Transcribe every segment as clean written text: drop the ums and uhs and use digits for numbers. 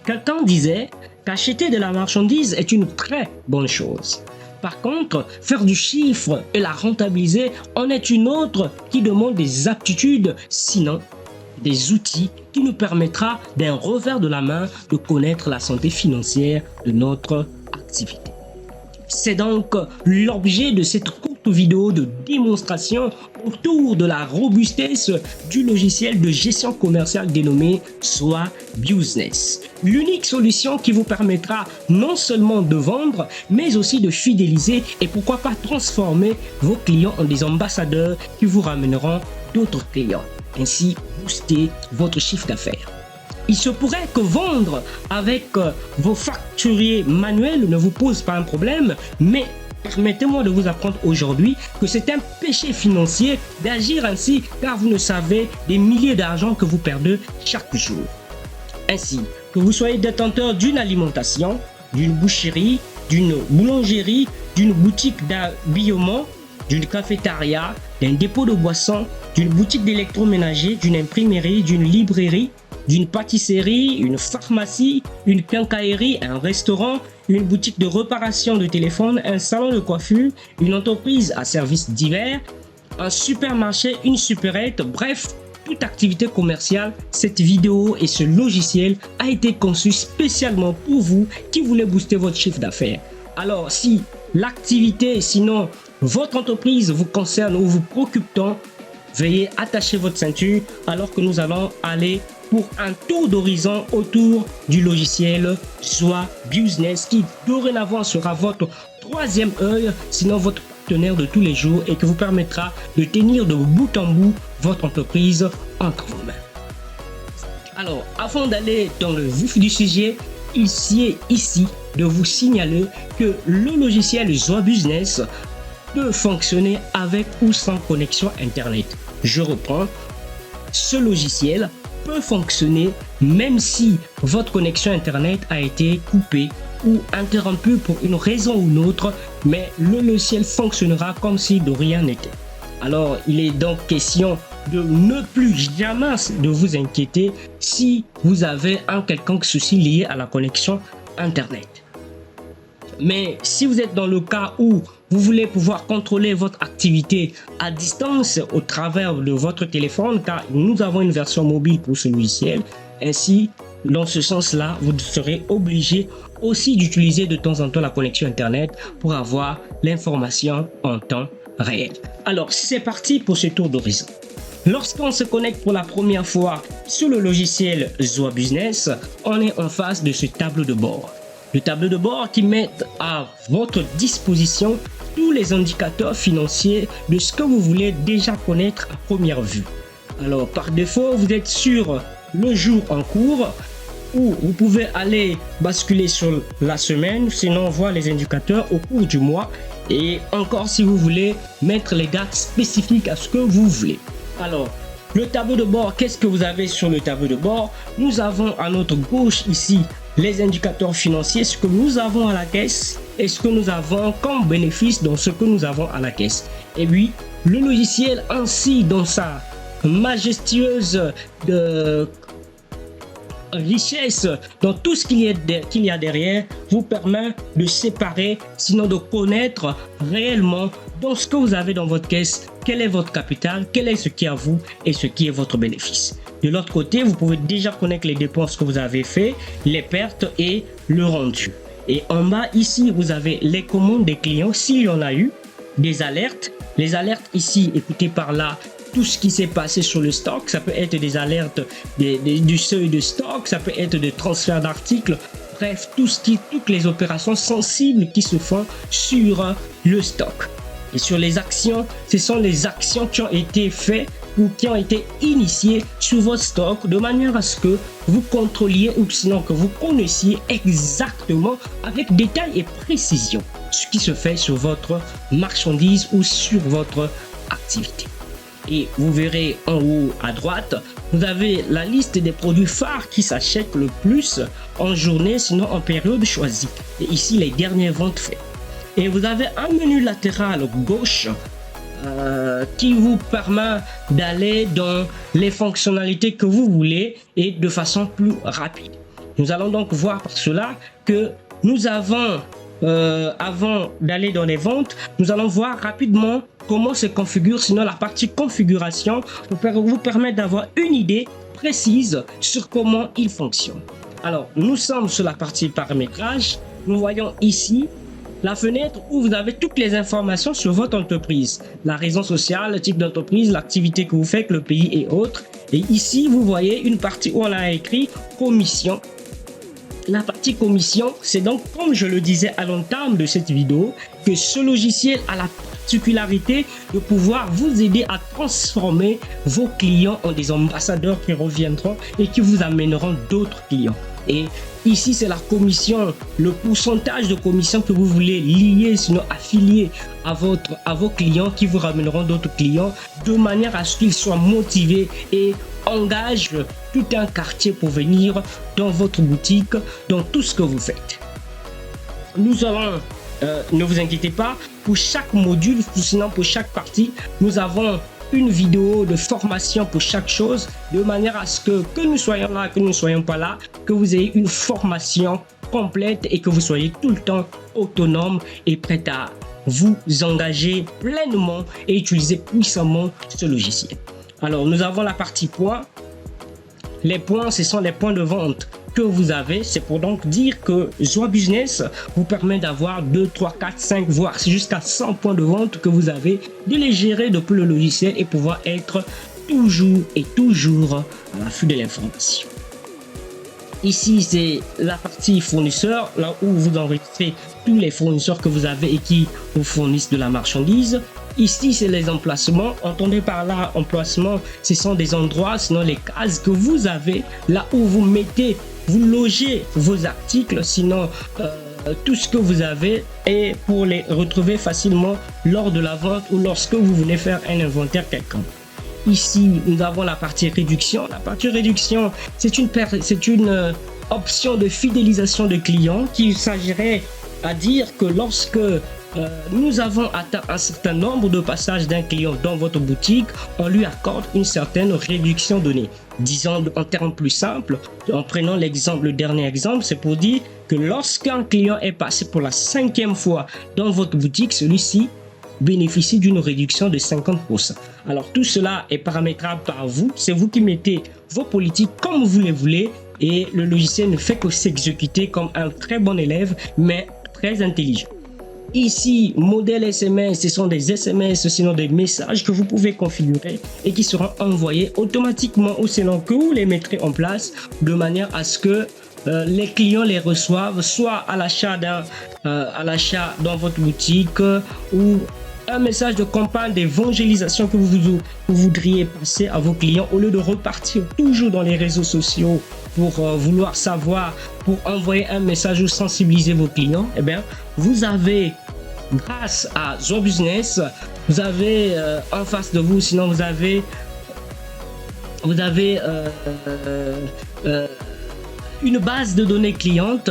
Quelqu'un disait qu'acheter de la marchandise est une très bonne chose. Par contre, faire du chiffre et la rentabiliser en est une autre qui demande des aptitudes, sinon des outils qui nous permettra d'un revers de la main de connaître la santé financière de notre activité. C'est donc l'objet de cette courte vidéo de démonstration autour de la robustesse du logiciel de gestion commerciale dénommé Zoa Business. L'unique solution qui vous permettra non seulement de vendre, mais aussi de fidéliser et pourquoi pas transformer vos clients en des ambassadeurs qui vous ramèneront d'autres clients. Ainsi, booster votre chiffre d'affaires. Il se pourrait que vendre avec vos facturiers manuels ne vous pose pas un problème, mais permettez-moi de vous apprendre aujourd'hui que c'est un péché financier d'agir ainsi car vous ne savez des milliers d'argent que vous perdez chaque jour. Ainsi, que vous soyez détenteur d'une alimentation, d'une boucherie, d'une boulangerie, d'une boutique d'habillement, d'une cafétéria, d'un dépôt de boissons, d'une boutique d'électroménager, d'une imprimerie, d'une librairie, d'une pâtisserie, une pharmacie, une quincaillerie, un restaurant, une boutique de réparation de téléphone, un salon de coiffure, une entreprise à services divers, un supermarché, une supérette, bref, toute activité commerciale, cette vidéo et ce logiciel a été conçu spécialement pour vous qui voulez booster votre chiffre d'affaires. Alors, si l'activité, sinon votre entreprise vous concerne ou vous préoccupe tant, veuillez attacher votre ceinture alors que nous allons aller pour un tour d'horizon autour du logiciel Zoa Business qui dorénavant sera votre troisième œil, sinon votre partenaire de tous les jours et qui vous permettra de tenir de bout en bout votre entreprise entre vos mains. Alors, avant d'aller dans le vif du sujet, ici de vous signaler que le logiciel Zoa Business peut fonctionner avec ou sans connexion Internet. Je reprends, ce logiciel peut fonctionner même si votre connexion Internet a été coupée ou interrompue pour une raison ou une autre, mais le logiciel fonctionnera comme si de rien n'était. Alors, il est donc question de ne plus jamais de vous inquiéter si vous avez un quelconque souci lié à la connexion Internet. Mais si vous êtes dans le cas où vous voulez pouvoir contrôler votre activité à distance au travers de votre téléphone, car nous avons une version mobile pour ce logiciel, ainsi, dans ce sens-là, vous serez obligé aussi d'utiliser de temps en temps la connexion Internet pour avoir l'information en temps réel. Alors, c'est parti pour ce tour d'horizon. Lorsqu'on se connecte pour la première fois sur le logiciel Zoa Business, on est en face de ce tableau de bord. Le tableau de bord qui met à votre disposition tous les indicateurs financiers de ce que vous voulez déjà connaître à première vue. Alors, par défaut, vous êtes sur le jour en cours où vous pouvez aller basculer sur la semaine, sinon voir les indicateurs au cours du mois et encore si vous voulez mettre les dates spécifiques à ce que vous voulez. Alors, le tableau de bord, qu'est-ce que vous avez sur le tableau de bord? Nous avons à notre gauche ici les indicateurs financiers, ce que nous avons à la caisse et ce que nous avons comme bénéfice dans ce que nous avons à la caisse. Et puis, le logiciel ainsi dans sa majestueuse richesse, dans tout ce qu'il y a derrière, vous permet de séparer, sinon de connaître réellement dans ce que vous avez dans votre caisse, quel est votre capital, quel est ce qui est à vous et ce qui est votre bénéfice. De l'autre côté, vous pouvez déjà connaître les dépenses que vous avez fait, les pertes et le rendu. Et en bas ici, vous avez les commandes des clients s'il y en a eu, des alertes. Les alertes ici, écoutez par là, tout ce qui s'est passé sur le stock, ça peut être des alertes du seuil de stock, ça peut être des transferts d'articles, bref, toutes les opérations sensibles qui se font sur le stock. Et sur les actions, ce sont les actions qui ont été faites ou qui ont été initiées sur votre stock de manière à ce que vous contrôliez ou sinon que vous connaissiez exactement avec détail et précision ce qui se fait sur votre marchandise ou sur votre activité. Et vous verrez en haut à droite, vous avez la liste des produits phares qui s'achètent le plus en journée, sinon en période choisie. Et ici, les dernières ventes faites. Et vous avez un menu latéral gauche qui vous permet d'aller dans les fonctionnalités que vous voulez et de façon plus rapide. Nous allons donc voir par cela que nous avons, avant d'aller dans les ventes, nous allons voir rapidement comment se configure, sinon la partie configuration vous permettre d'avoir une idée précise sur comment il fonctionne. Alors, nous sommes sur la partie paramétrage. Nous voyons ici la fenêtre où vous avez toutes les informations sur votre entreprise, la raison sociale, le type d'entreprise, l'activité que vous faites, le pays et autres. Et ici, vous voyez une partie où on a écrit commission. La partie commission, c'est donc, comme je le disais à l'entame de cette vidéo, que ce logiciel a la particularité de pouvoir vous aider à transformer vos clients en des ambassadeurs qui reviendront et qui vous amèneront d'autres clients. Et ici, c'est la commission, le pourcentage de commission que vous voulez lier, sinon affilier à vos clients qui vous ramèneront d'autres clients de manière à ce qu'ils soient motivés et engagent tout un quartier pour venir dans votre boutique, dans tout ce que vous faites. Nous allons, ne vous inquiétez pas, pour chaque module, sinon pour chaque partie, nous avons une vidéo de formation pour chaque chose, de manière à ce que nous soyons là, que nous ne soyons pas là, que vous ayez une formation complète et que vous soyez tout le temps autonome et prêt à vous engager pleinement et utiliser puissamment ce logiciel. Alors, nous avons la partie points. Les points, ce sont les points de vente que vous avez. C'est pour donc dire que Joie Business vous permet d'avoir 2, 3, 4, 5, voire jusqu'à 100 points de vente que vous avez, de les gérer depuis le logiciel et pouvoir être toujours à l'affût de l'information. Ici, c'est la partie fournisseur, là où vous enregistrez tous les fournisseurs que vous avez et qui vous fournissent de la marchandise. Ici, c'est les emplacements. Entendez par là, emplacement, ce sont des endroits, sinon les cases que vous avez, là où vous mettez, vous logez vos articles, sinon tout ce que vous avez, et pour les retrouver facilement lors de la vente ou lorsque vous voulez faire un inventaire quelconque. Ici, nous avons la partie réduction. La partie réduction, c'est une option de fidélisation de clients qui s'agirait à dire que lorsque nous avons atteint un certain nombre de passages d'un client dans votre boutique, on lui accorde une certaine réduction donnée. Disons en termes plus simples, en prenant l'exemple, le dernier exemple, c'est pour dire que lorsqu'un client est passé pour la 5e fois dans votre boutique, celui-ci bénéficie d'une réduction de 50%. Alors tout cela est paramétrable par vous, c'est vous qui mettez vos politiques comme vous les voulez et le logiciel ne fait que s'exécuter comme un très bon élève mais très intelligent. Ici, modèle SMS, ce sont des SMS, sinon des messages que vous pouvez configurer et qui seront envoyés automatiquement ou sinon que vous les mettrez en place de manière à ce que les clients les reçoivent soit à l'achat dans votre boutique ou un message de campagne d'évangélisation que vous voudriez passer à vos clients au lieu de repartir toujours dans les réseaux sociaux pour vouloir savoir, pour envoyer un message ou sensibiliser vos clients. Eh bien, vous avez, grâce à Joie Business, vous avez en face de vous, sinon vous avez une base de données clientes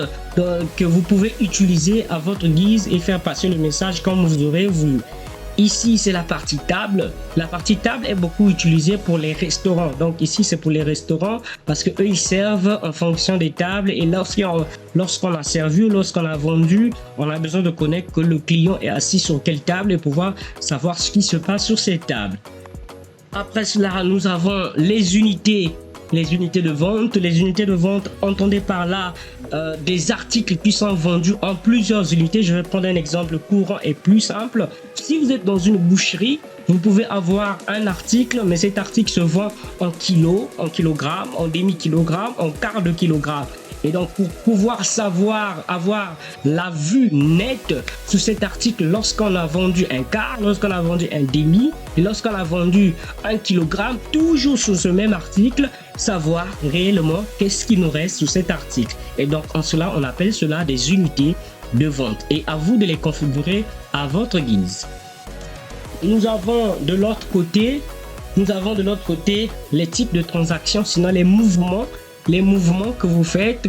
que vous pouvez utiliser à votre guise et faire passer le message comme vous aurez voulu. Ici, c'est la partie table. La partie table est beaucoup utilisée pour les restaurants. Donc ici, c'est pour les restaurants parce que eux, ils servent en fonction des tables. Et lorsqu'on a servi, lorsqu'on a vendu, on a besoin de connaître que le client est assis sur quelle table et pouvoir savoir ce qui se passe sur cette table. Après cela, nous avons les unités de vente. Les unités de vente, entendez par là des articles qui sont vendus en plusieurs unités. Je vais prendre un exemple courant et plus simple. Si vous êtes dans une boucherie, vous pouvez avoir un article, mais cet article se vend en kilos, en kilogrammes, en demi-kilogrammes, en quart de kilogramme. Et donc, pour pouvoir avoir la vue nette sur cet article lorsqu'on a vendu un quart, lorsqu'on a vendu un demi, et lorsqu'on a vendu 1 kilogramme, toujours sur ce même article, savoir réellement qu'est-ce qui nous reste sur cet article. Et donc, en cela, on appelle cela des unités de vente. Et à vous de les configurer à votre guise. Nous avons de l'autre côté les types de transactions, sinon les mouvements que vous faites,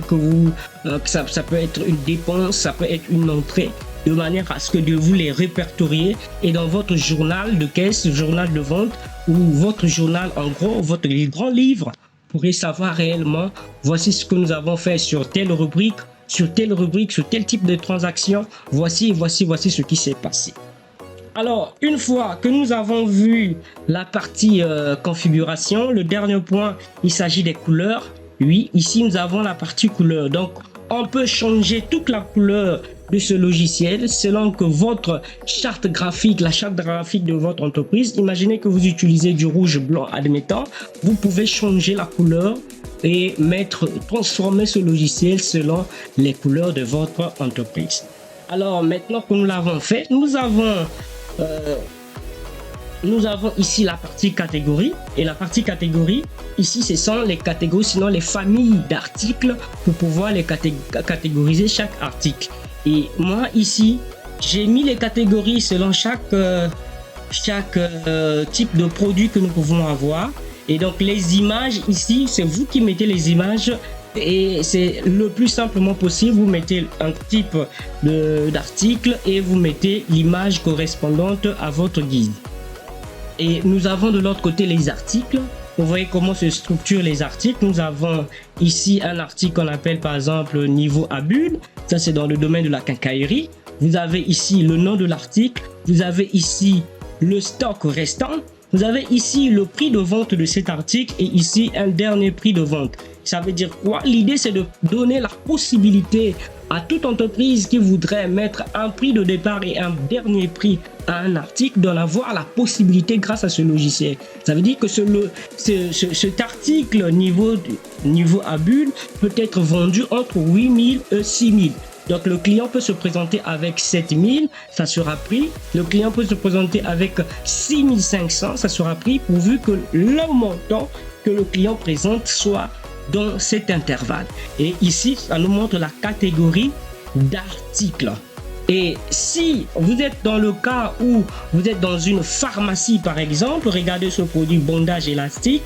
ça peut être une dépense, ça peut être une entrée, de manière à ce que vous les répertoriez et dans votre journal de caisse, journal de vente ou votre journal, en gros, votre grand livre pourrez savoir réellement, voici ce que nous avons fait sur telle rubrique, sur tel type de transaction, voici ce qui s'est passé. Alors, une fois que nous avons vu la partie configuration, le dernier point, il s'agit des couleurs. Oui, ici, nous avons la partie couleur. Donc, on peut changer toute la couleur de ce logiciel selon que votre charte graphique, la charte graphique de votre entreprise, imaginez que vous utilisez du rouge blanc, admettons, vous pouvez changer la couleur et transformer ce logiciel selon les couleurs de votre entreprise. Alors, maintenant que nous l'avons fait, nous avons ici la partie catégorie, et la partie catégorie, ici ce sont les catégories, sinon les familles d'articles pour pouvoir les catégoriser chaque article. Et moi ici, j'ai mis les catégories selon chaque type de produit que nous pouvons avoir. Et donc les images ici, c'est vous qui mettez les images. Et c'est le plus simplement possible, vous mettez un type d'article et vous mettez l'image correspondante à votre guide. Et nous avons de l'autre côté les articles. Vous voyez comment se structurent les articles. Nous avons ici un article qu'on appelle par exemple niveau à bulle. Ça c'est dans le domaine de la quincaillerie. Vous avez ici le nom de l'article. Vous avez ici le stock restant. Vous avez ici le prix de vente de cet article et ici un dernier prix de vente. Ça veut dire quoi? L'idée, c'est de donner la possibilité à toute entreprise qui voudrait mettre un prix de départ et un dernier prix à un article d'en avoir la possibilité grâce à ce logiciel. Ça veut dire que cet article niveau à bulle peut être vendu entre 8 000 et 6 000. Donc le client peut se présenter avec 7 000, ça sera pris. Le client peut se présenter avec 6 500, ça sera pris pourvu que le montant que le client présente soit dans cet intervalle. Et ici, ça nous montre la catégorie d'articles. Et si vous êtes dans le cas où vous êtes dans une pharmacie par exemple, regardez ce produit bondage élastique,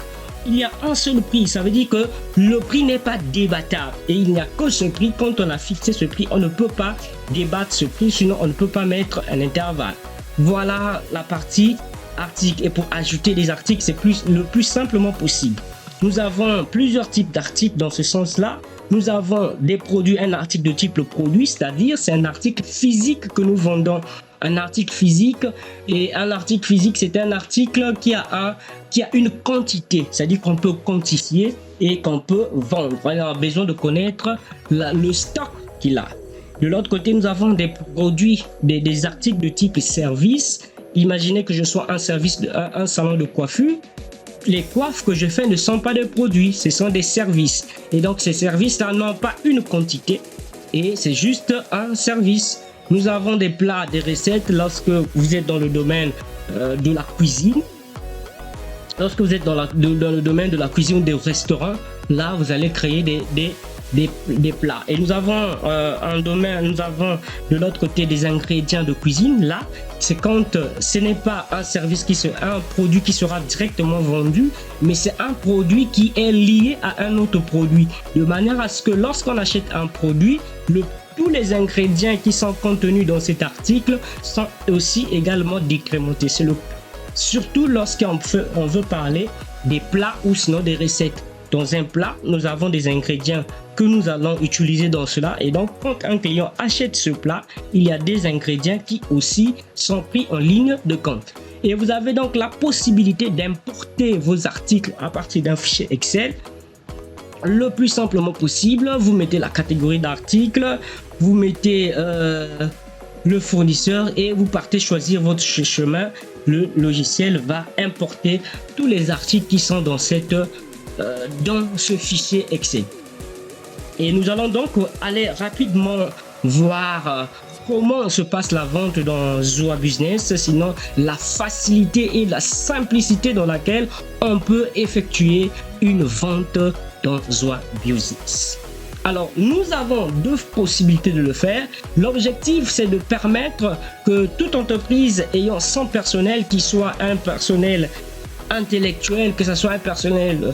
il y a un seul prix. Ça veut dire que le prix n'est pas débattable. Et il n'y a que ce prix. Quand on a fixé ce prix, on ne peut pas débattre ce prix, sinon on ne peut pas mettre un intervalle. Voilà la partie article. Et pour ajouter des articles, c'est le plus simplement possible. Nous avons plusieurs types d'articles dans ce sens-là. Nous avons des produits, un article de type le produit, c'est-à-dire c'est un article physique que nous vendons. Un article physique, et un article physique, c'est un article qui a une quantité, c'est-à-dire qu'on peut quantifier et qu'on peut vendre. On a besoin de connaître le stock qu'il a. De l'autre côté, nous avons des produits, des articles de type service. Imaginez que je sois un salon de coiffure. Les coiffes que je fais ne sont pas des produits, ce sont des services. Et donc ces services n'ont pas une quantité et c'est juste un service. Nous avons des plats, des recettes lorsque vous êtes dans le domaine de la cuisine. Lorsque vous êtes dans le domaine de la cuisine ou des restaurants, là vous allez créer des plats. Et nous avons nous avons de l'autre côté des ingrédients de cuisine. Là, c'est quand ce n'est pas un produit qui sera directement vendu, mais c'est un produit qui est lié à un autre produit. De manière à ce que lorsqu'on achète un produit, tous les ingrédients qui sont contenus dans cet article sont aussi également décrémentés. Surtout lorsqu'on veut parler des plats ou sinon des recettes. Dans un plat, nous avons des ingrédients que nous allons utiliser dans cela. Et donc, quand un client achète ce plat, il y a des ingrédients qui aussi sont pris en ligne de compte. Et vous avez donc la possibilité d'importer vos articles à partir d'un fichier Excel. Le plus simplement possible, vous mettez la catégorie d'articles, vous mettez le fournisseur et vous partez choisir votre chemin. Le logiciel va importer tous les articles qui sont dans ce fichier Excel. Et nous allons donc aller rapidement voir comment se passe la vente dans Zoa Business, sinon la facilité et la simplicité dans laquelle on peut effectuer une vente dans Zoa Business. Alors, nous avons deux possibilités de le faire. L'objectif, c'est de permettre que toute entreprise ayant son personnel, qui soit un personnel intellectuel, que ce soit un personnel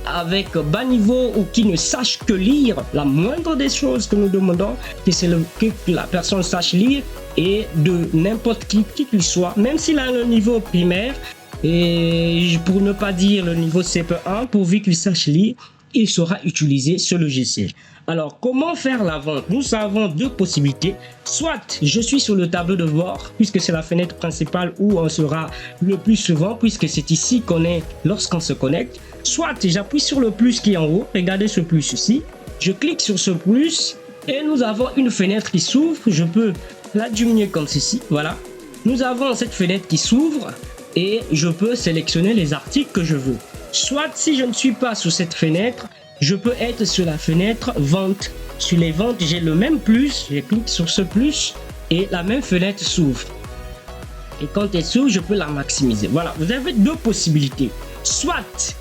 avec bas niveau ou qui ne sache que lire, la moindre des choses que nous demandons, que la personne sache lire, et de n'importe qui qu'il soit, même s'il a un niveau primaire, et pour ne pas dire le niveau CP1, pourvu qu'il sache lire, il saura utiliser ce logiciel. Alors, comment faire la vente? Nous avons deux possibilités. Soit je suis sur le tableau de bord, puisque c'est la fenêtre principale où on sera le plus souvent, puisque c'est ici qu'on est lorsqu'on se connecte. Soit j'appuie sur le plus qui est en haut. Regardez ce plus ici. Je clique sur ce plus et nous avons une fenêtre qui s'ouvre. Je peux la diminuer comme ceci. Voilà. Nous avons cette fenêtre qui s'ouvre et je peux sélectionner les articles que je veux. Soit si je ne suis pas sur cette fenêtre, je peux être sur la fenêtre vente. Sur les ventes, j'ai le même plus. Je clique sur ce plus et la même fenêtre s'ouvre. Et quand elle s'ouvre, je peux la maximiser. Voilà, vous avez deux possibilités. Soit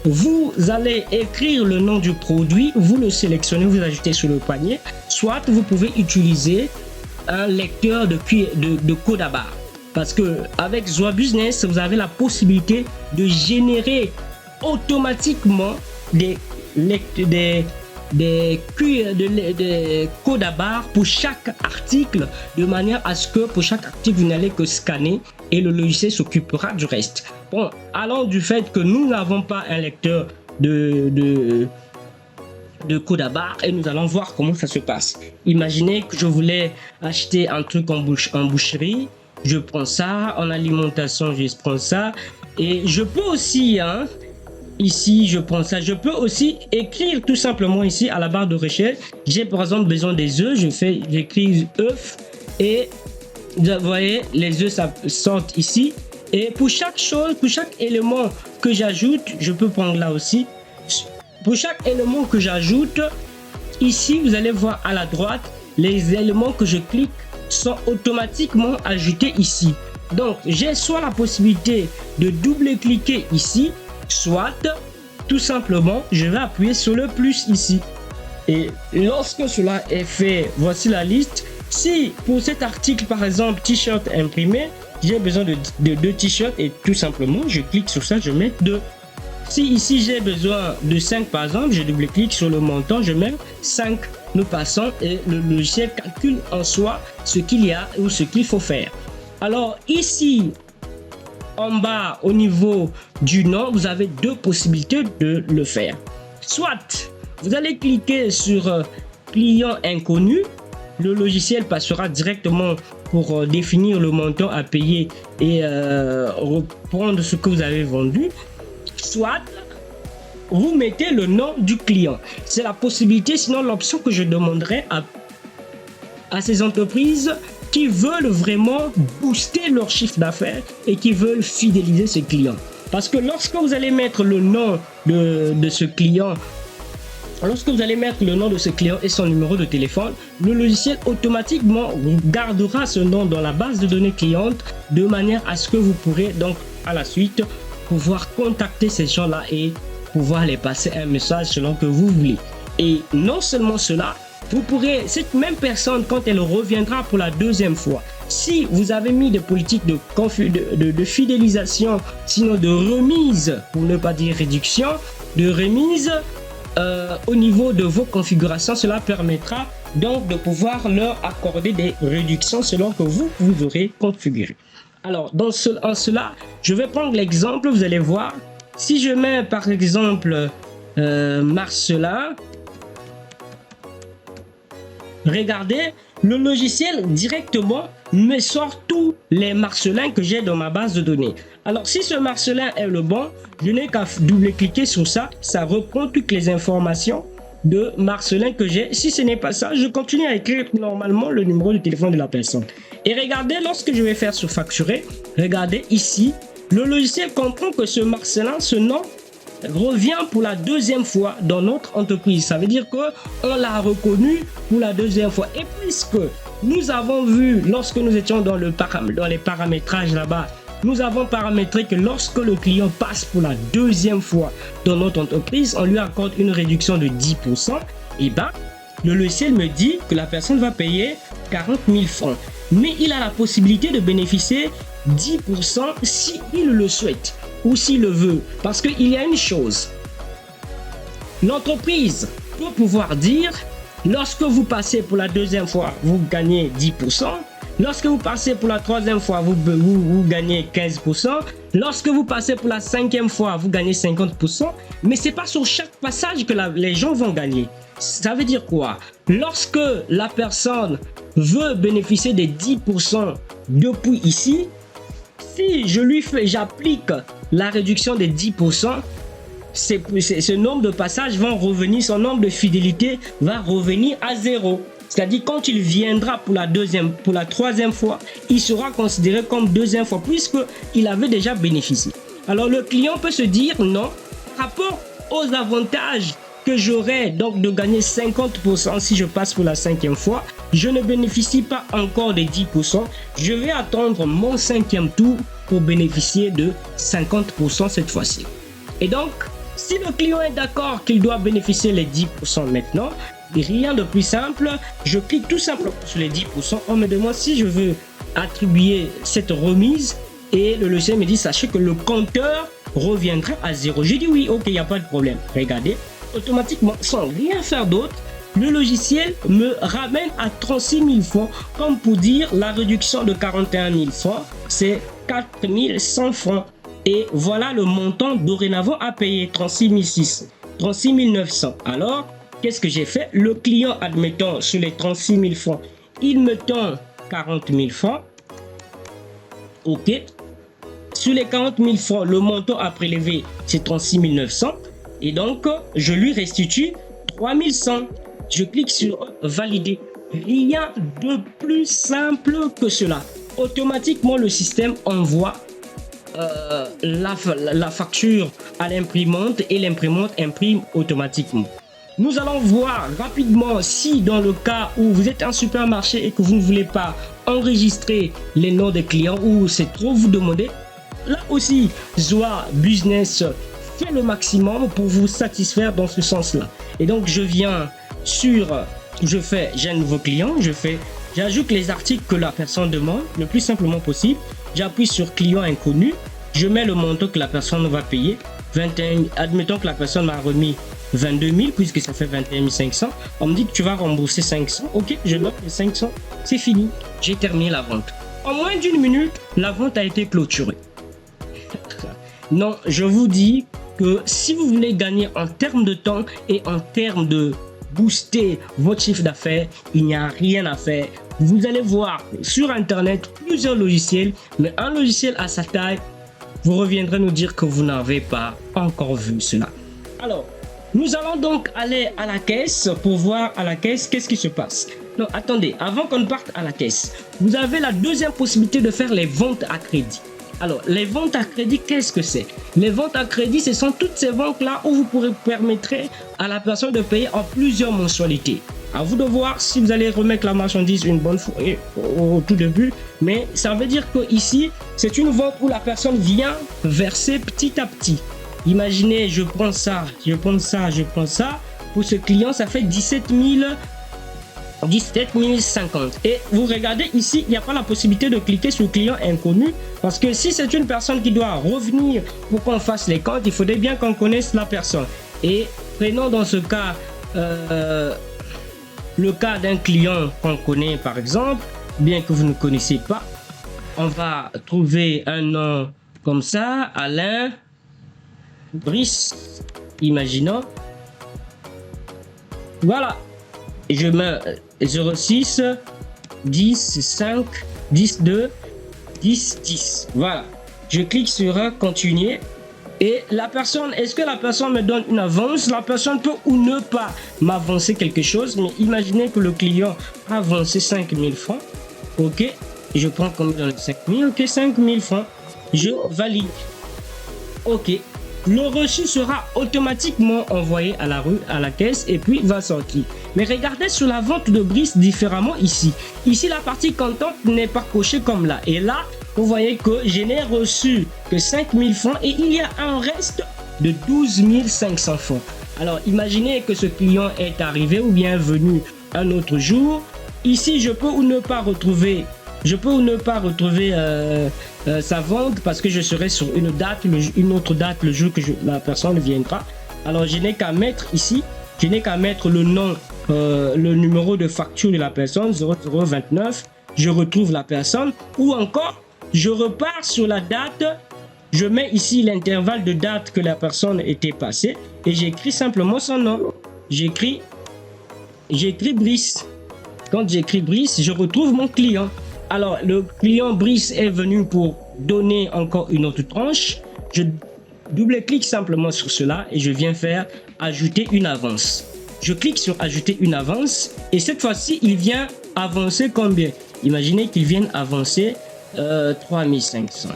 vous allez écrire le nom du produit, vous le sélectionnez, vous ajoutez sur le panier. Soit vous pouvez utiliser un lecteur de code à barre. Parce que avec Zoa Business, vous avez la possibilité de générer automatiquement des codes à barre pour chaque article, de manière à ce que pour chaque article, vous n'allez que scanner et le logiciel s'occupera du reste. Bon, allant du fait que nous n'avons pas un lecteur de code à barre et nous allons voir comment ça se passe. Imaginez que je voulais acheter un truc en boucherie, je prends ça, en alimentation je prends ça et je peux aussi, ici je prends ça, je peux aussi écrire tout simplement ici à la barre de recherche. J'ai par exemple besoin des œufs, j'écris œufs et vous voyez les œufs sortent ici. Et pour chaque chose, pour chaque élément que j'ajoute, je peux prendre là aussi. Pour chaque élément que j'ajoute, ici vous allez voir à la droite, les éléments que je clique sont automatiquement ajoutés ici. Donc j'ai soit la possibilité de double-cliquer ici, soit tout simplement je vais appuyer sur le plus ici. Et lorsque cela est fait, voici la liste. Si pour cet article par exemple t-shirt imprimé, j'ai besoin de 2 t-shirts et tout simplement je clique sur ça, je mets 2. Si ici j'ai besoin de 5 par exemple, je double-clique sur le montant, je mets 5. Nous passons et le logiciel calcule en soi ce qu'il y a ou ce qu'il faut faire. Alors ici en bas au niveau du nom, vous avez deux possibilités de le faire. Soit vous allez cliquer sur client inconnu, le logiciel passera directement pour définir le montant à payer et reprendre ce que vous avez vendu. Soit vous mettez le nom du client. C'est la possibilité, sinon l'option que je demanderai à ces entreprises qui veulent vraiment booster leur chiffre d'affaires et qui veulent fidéliser ses clients. Parce que lorsque vous allez mettre le nom de ce client, et son numéro de téléphone, le logiciel automatiquement gardera ce nom dans la base de données cliente de manière à ce que vous pourrez donc à la suite pouvoir contacter ces gens-là et pouvoir les passer un message selon que vous voulez. Et non seulement cela, vous pourrez, cette même personne, quand elle reviendra pour la deuxième fois, si vous avez mis des politiques de fidélisation, sinon de remise, pour ne pas dire réduction, de remise au niveau de vos configurations, cela permettra donc de pouvoir leur accorder des réductions selon que vous aurez configuré. Alors, en cela, je vais prendre l'exemple, vous allez voir. Si je mets par exemple Marcelin, regardez, le logiciel directement me sort tous les Marcelins que j'ai dans ma base de données. Alors, si ce Marcelin est le bon, je n'ai qu'à double-cliquer sur ça, ça reprend toutes les informations de Marcelin que j'ai. Si ce n'est pas ça, je continue à écrire normalement le numéro de téléphone de la personne. Et regardez, lorsque je vais faire sur facturer, regardez ici, le logiciel comprend que ce Marcelin, ce nom, revient pour la deuxième fois dans notre entreprise. Ça veut dire qu'on l'a reconnu pour la deuxième fois. Et puisque nous avons vu, lorsque nous étions dans les paramétrages là-bas, nous avons paramétré que lorsque le client passe pour la deuxième fois dans notre entreprise, on lui accorde une réduction de 10%. Et bien, le logiciel me dit que la personne va payer 40 000 francs. Mais il a la possibilité de bénéficier 10% s'il le souhaite ou s'il le veut. Parce qu'il y a une chose, l'entreprise peut pouvoir dire, lorsque vous passez pour la deuxième fois, vous gagnez 10%, Lorsque vous passez pour la troisième fois, vous gagnez 15%. Lorsque vous passez pour la cinquième fois, vous gagnez 50%. Mais ce n'est pas sur chaque passage que les gens vont gagner. Ça veut dire quoi? Lorsque la personne veut bénéficier des 10% depuis ici, si j'applique la réduction des 10%, ce nombre de passages vont revenir, son nombre de fidélité va revenir à 0. C'est-à-dire quand il viendra pour la troisième fois, il sera considéré comme deuxième fois puisqu'il avait déjà bénéficié. Alors le client peut se dire non, par rapport aux avantages que j'aurai donc de gagner 50% si je passe pour la cinquième fois, je ne bénéficie pas encore des 10%. Je vais attendre mon cinquième tour pour bénéficier de 50% cette fois-ci. Et donc, si le client est d'accord qu'il doit bénéficier les 10% maintenant, rien de plus simple, je clique tout simplement sur les 10%. On me demande si je veux attribuer cette remise et le logiciel me dit sachez que le compteur reviendra à 0. J'ai dit oui, ok, il n'y a pas de problème. Regardez, automatiquement, sans rien faire d'autre, le logiciel me ramène à 36 000 francs, comme pour dire la réduction de 41 000 francs, c'est 4 100 francs. Et voilà le montant dorénavant à payer, 36 900. Alors, qu'est-ce que j'ai fait? Le client, admettons, sur les 36 000 francs, il me tend 40 000 francs. Ok. Sur les 40 000 francs, le montant à prélever, c'est 36 900. Et donc, je lui restitue 3 100. Je clique sur valider. Rien de plus simple que cela. Automatiquement, le système envoie la facture à l'imprimante et l'imprimante imprime automatiquement. Nous allons voir rapidement si dans le cas où vous êtes un supermarché et que vous ne voulez pas enregistrer les noms des clients ou c'est trop vous demander, là aussi Zoa Business fait le maximum pour vous satisfaire dans ce sens-là. Et donc je viens sur, j'ai un nouveau client, j'ajoute les articles que la personne demande le plus simplement possible. J'appuie sur client inconnu, je mets le montant que la personne va payer, 21, admettons que la personne m'a remis 22 000 puisque ça fait 21 500. On me dit que tu vas rembourser 500. Ok, je note les 500. C'est fini. J'ai terminé la vente. En moins d'une minute, la vente a été clôturée. Non, je vous dis que si vous voulez gagner en termes de temps et en termes de booster votre chiffre d'affaires, il n'y a rien à faire. Vous allez voir sur Internet plusieurs logiciels, mais un logiciel à sa taille, vous reviendrez nous dire que vous n'avez pas encore vu cela. Alors, nous allons donc aller à la caisse pour voir à la caisse qu'est-ce qui se passe. Non, attendez, avant qu'on ne parte à la caisse, vous avez la deuxième possibilité de faire les ventes à crédit. Alors, les ventes à crédit, qu'est-ce que c'est? Les ventes à crédit, ce sont toutes ces ventes-là où vous permettrez à la personne de payer en plusieurs mensualités. À vous de voir si vous allez remettre la marchandise une bonne fois au tout début. Mais ça veut dire que ici, c'est une vente où la personne vient verser petit à petit. Imaginez, je prends ça. Pour ce client, ça fait 17 050. Et vous regardez ici, il n'y a pas la possibilité de cliquer sur client inconnu. Parce que si c'est une personne qui doit revenir pour qu'on fasse les comptes, il faudrait bien qu'on connaisse la personne. Et prenons dans ce cas le cas d'un client qu'on connaît par exemple, bien que vous ne connaissez pas. On va trouver un nom comme ça, Alain Brice, imaginons. Voilà. Je mets 06 10 5 10 2 10 10. Voilà. Je clique sur continuer. Et la personne, est-ce que la personne me donne une avance? La personne peut ou ne pas m'avancer quelque chose. Mais imaginez que le client a avancé 5 000 francs. Ok. Je prends combien dans les 5 000? Ok, 5 000 francs. Je valide. Ok. Le reçu sera automatiquement envoyé à la caisse et puis va sortir. Mais regardez sur la vente de Brice différemment ici. Ici, la partie comptante n'est pas cochée comme là. Et là, vous voyez que je n'ai reçu que 5 000 francs et il y a un reste de 12 500 francs. Alors, imaginez que ce client est arrivé ou bien venu un autre jour. Ici, je peux ou ne pas retrouver sa vente parce que je serai sur une autre date le jour que la personne viendra. Alors je n'ai qu'à mettre ici, le nom, le numéro de facture de la personne 0029. je retrouve la personne, ou encore je repars sur la date, je mets ici l'intervalle de date que la personne était passée et j'écris simplement son nom. J'écris Brice. Quand j'écris Brice, je retrouve mon client. Alors le client Brice est venu pour donner encore une autre tranche. Je double-clique simplement sur cela et je viens faire ajouter une avance. Je clique sur ajouter une avance et cette fois-ci il vient avancer combien? Imaginez qu'il vienne avancer 3500.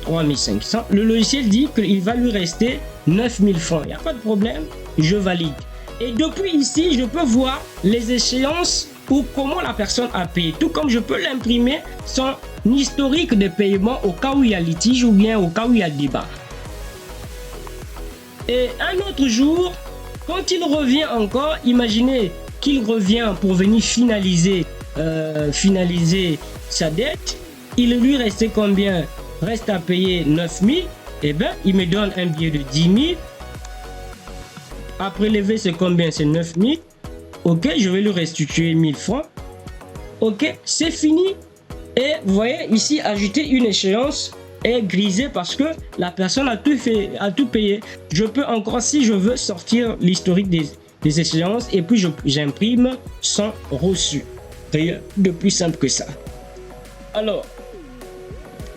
3500. Le logiciel dit qu'il va lui rester 9000 francs. Il n'y a pas de problème, je valide. Et depuis ici, je peux voir les échéances ou comment la personne a payé. Tout comme je peux l'imprimer son historique de paiement au cas où il y a litige ou bien au cas où il y a débat. Et un autre jour, quand il revient encore, imaginez qu'il revient pour venir finaliser sa dette. Il lui restait combien? Reste à payer 9000. Et bien, il me donne un billet de 10 000. À prélever, c'est combien? C'est 9000. Ok, je vais lui restituer 1000 francs. Ok, c'est fini. Et vous voyez ici, ajouter une échéance est grisé parce que la personne a tout payé. Je peux encore, si je veux, sortir l'historique des échéances et puis j'imprime son reçu. Rien de plus simple que ça. Alors,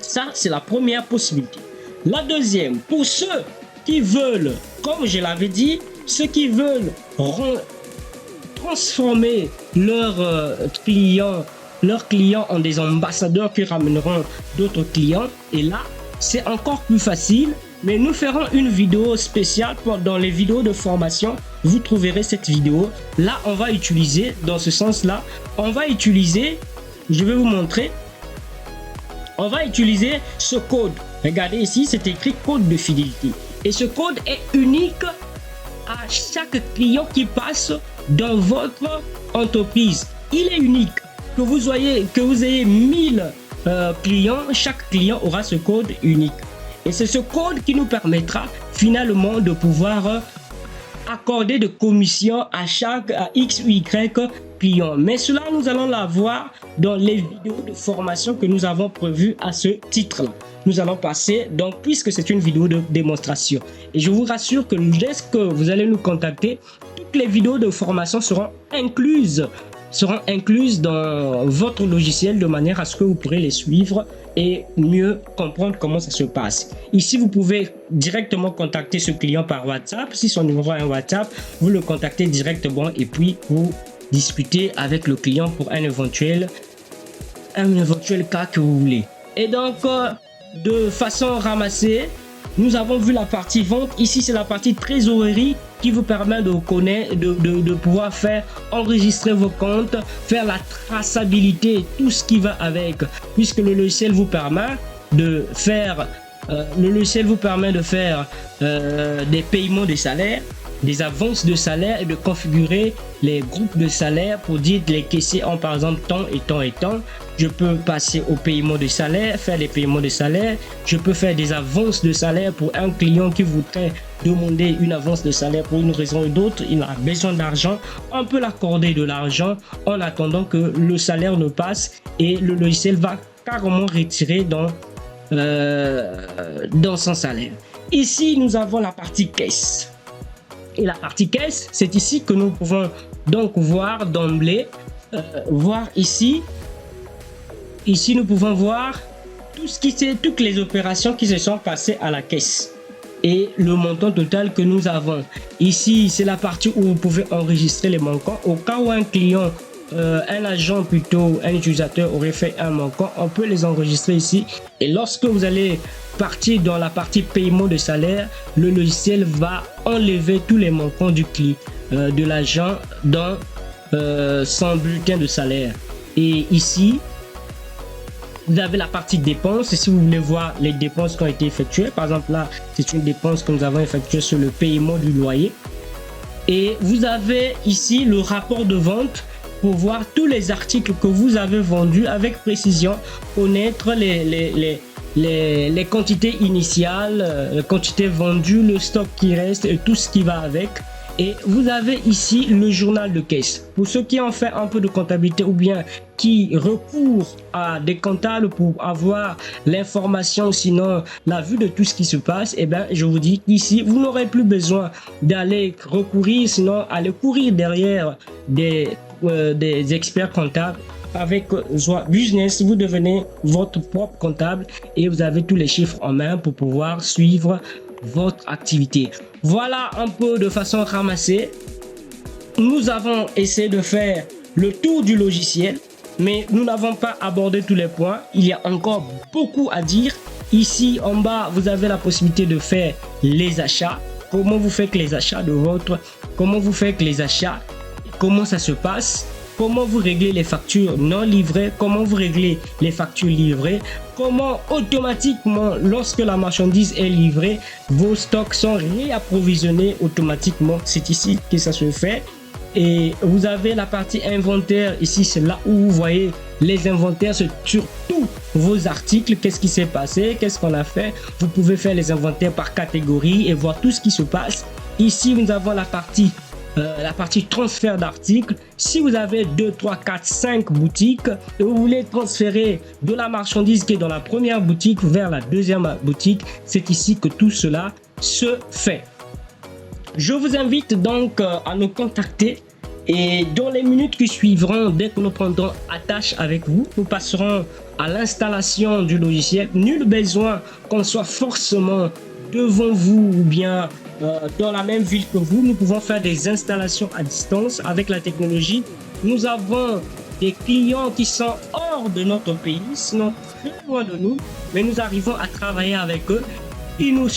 ça, c'est la première possibilité. La deuxième, pour ceux qui veulent, comme je l'avais dit, ceux qui veulent transformer leurs clients en des ambassadeurs qui ramèneront d'autres clients. Et là, c'est encore plus facile. Mais nous ferons une vidéo spéciale dans les vidéos de formation. Vous trouverez cette vidéo. Là, on va utiliser, dans ce sens-là, on va utiliser, je vais vous montrer, on va utiliser ce code. Regardez ici, c'est écrit code de fidélité. Et ce code est unique à chaque client qui passe dans votre entreprise. Il est unique. Que vous ayez 1000 clients, chaque client aura ce code unique. Et c'est ce code qui nous permettra finalement de pouvoir accorder de commissions à X ou Y client. Mais cela, nous allons l'avoir dans les vidéos de formation que nous avons prévues à ce titre-là. Nous allons passer, donc, puisque c'est une vidéo de démonstration. Et je vous rassure que dès que vous allez nous contacter, toutes les vidéos de formation seront incluses dans votre logiciel de manière à ce que vous pourrez les suivre et mieux comprendre comment ça se passe. Ici, vous pouvez directement contacter ce client par WhatsApp. Si son numéro est un WhatsApp, vous le contactez directement et puis vous discutez avec le client pour un éventuel cas que vous voulez. Et donc, de façon ramassée, nous avons vu la partie vente. Ici, c'est la partie trésorerie qui vous permet de connaître, de pouvoir enregistrer vos comptes, faire la traçabilité, tout ce qui va avec, puisque le logiciel vous permet de faire, des paiements de salaire, des avances de salaire et de configurer les groupes de salaire pour dire les caissiers ont par exemple tant et tant et tant. Je peux passer au paiement de salaire, faire des paiements de salaire. Je peux faire des avances de salaire pour un client qui voudrait demander une avance de salaire pour une raison ou d'autre. Il a besoin d'argent. On peut l'accorder de l'argent en attendant que le salaire ne passe et le logiciel va carrément retirer dans son salaire. Ici, nous avons la partie caisse. Et la partie caisse, c'est ici que nous pouvons donc voir d'emblée, voir ici. Ici, nous pouvons voir toutes les opérations qui se sont passées à la caisse et le montant total que nous avons. Ici, c'est la partie où vous pouvez enregistrer les manquants. Au cas où un client, un agent plutôt, un utilisateur aurait fait un manquant, on peut les enregistrer ici. Et lorsque vous allez partir dans la partie paiement de salaire, le logiciel va enlever tous les manquants de l'agent dans son bulletin de salaire. Et ici, vous avez la partie dépenses. Et si vous voulez voir les dépenses qui ont été effectuées, par exemple là, c'est une dépense que nous avons effectuée sur le paiement du loyer. Et vous avez ici le rapport de vente pour voir tous les articles que vous avez vendus avec précision, connaître les quantités initiales, les quantités vendues, le stock qui reste et tout ce qui va avec. Et vous avez ici le journal de caisse. Pour ceux qui ont fait un peu de comptabilité ou bien qui recourent à des comptables pour avoir l'information, sinon la vue de tout ce qui se passe, eh bien, je vous dis qu'ici, vous n'aurez plus besoin d'aller recourir, sinon aller courir derrière des experts comptables. Avec Joie Business, vous devenez votre propre comptable et vous avez tous les chiffres en main pour pouvoir suivre votre activité. Voilà un peu de façon ramassée. Nous avons essayé de faire le tour du logiciel, mais nous n'avons pas abordé tous les points. Il y a encore beaucoup à dire. Ici en bas, vous avez la possibilité de faire les achats. Comment vous faites les achats comment ça se passe, comment vous réglez les factures non livrées, comment vous réglez les factures livrées, comment automatiquement, lorsque la marchandise est livrée, vos stocks sont réapprovisionnés automatiquement. C'est ici que ça se fait. Et vous avez la partie inventaire. Ici, c'est là où vous voyez les inventaires sur tous vos articles. Qu'est-ce qui s'est passé? Qu'est-ce qu'on a fait? Vous pouvez faire les inventaires par catégorie et voir tout ce qui se passe. Ici, nous avons la partie transfert d'articles. Si vous avez 2, 3, 4, 5 boutiques et vous voulez transférer de la marchandise qui est dans la première boutique vers la deuxième boutique, c'est ici que tout cela se fait. Je vous invite donc à nous contacter et dans les minutes qui suivront, dès que nous prendrons attache avec vous, nous passerons à l'installation du logiciel. Nul besoin qu'on soit forcément devant vous ou bien dans la même ville que vous. Nous pouvons faire des installations à distance avec la technologie. Nous avons des clients qui sont hors de notre pays, sinon très loin de nous, mais nous arrivons à travailler avec eux. Il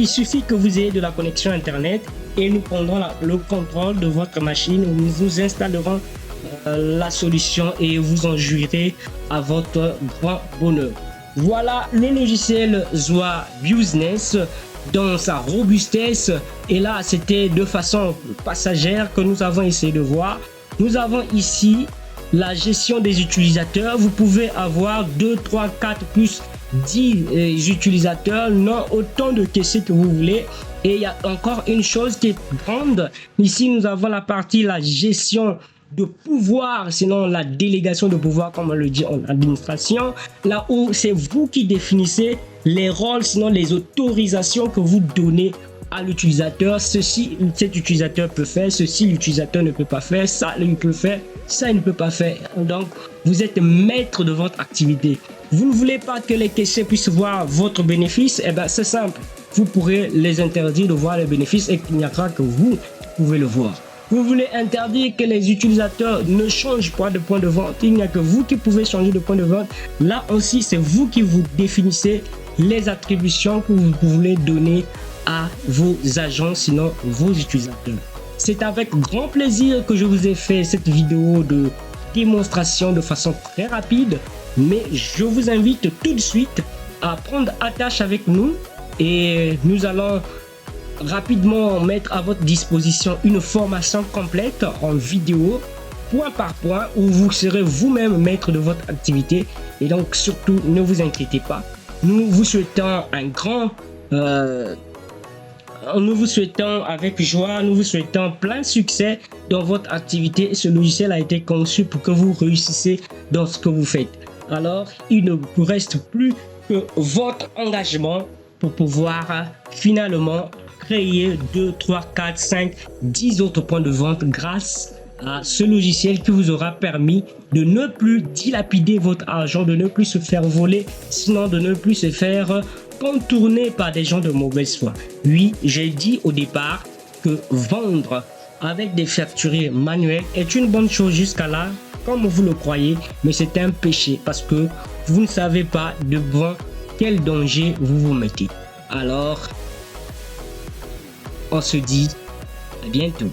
suffit que vous ayez de la connexion internet et nous prendrons le contrôle de votre machine. Nous installerons la solution et vous en jouirez à votre grand bonheur. Voilà le logiciel Joie Business dans sa robustesse. Et là, c'était de façon passagère que nous avons essayé de voir. Nous avons ici la gestion des utilisateurs. Vous pouvez avoir 2, 3, 4 plus 10 utilisateurs, non autant de caissiers que vous voulez. Et il y a encore une chose qui est grande. Ici, nous avons la gestion de pouvoir, sinon la délégation de pouvoir, comme on le dit en administration, là où c'est vous qui définissez les rôles, sinon les autorisations que vous donnez à l'utilisateur. Ceci, cet utilisateur peut faire, ceci, l'utilisateur ne peut pas faire, ça, il peut faire, ça, il ne peut pas faire. Donc, vous êtes maître de votre activité. Vous ne voulez pas que les caissiers puissent voir votre bénéfice? Eh bien, c'est simple. Vous pourrez les interdire de voir les bénéfices et il n'y a que vous qui pouvez le voir. Vous voulez interdire que les utilisateurs ne changent pas de point de vente. Il n'y a que vous qui pouvez changer de point de vente. Là aussi, c'est vous qui vous définissez les attributions que vous voulez donner à vos agents, sinon vos utilisateurs. C'est avec grand plaisir que je vous ai fait cette vidéo de démonstration de façon très rapide. Mais je vous invite tout de suite à prendre attache avec nous et nous allons rapidement mettre à votre disposition une formation complète en vidéo, point par point, où vous serez vous-même maître de votre activité. Et donc surtout, ne vous inquiétez pas. Nous vous souhaitons avec joie, nous vous souhaitons plein succès dans votre activité. Ce logiciel a été conçu pour que vous réussissiez dans ce que vous faites. Alors, il ne vous reste plus que votre engagement pour pouvoir finalement créer 2, 3, 4, 5, 10 autres points de vente grâce à ce logiciel qui vous aura permis de ne plus dilapider votre argent, de ne plus se faire voler, sinon de ne plus se faire contourner par des gens de mauvaise foi. Oui, j'ai dit au départ que vendre avec des facturiers manuels est une bonne chose jusqu'à là, comme vous le croyez, mais c'est un péché parce que vous ne savez pas devant quel danger vous vous mettez. Alors, on se dit à bientôt.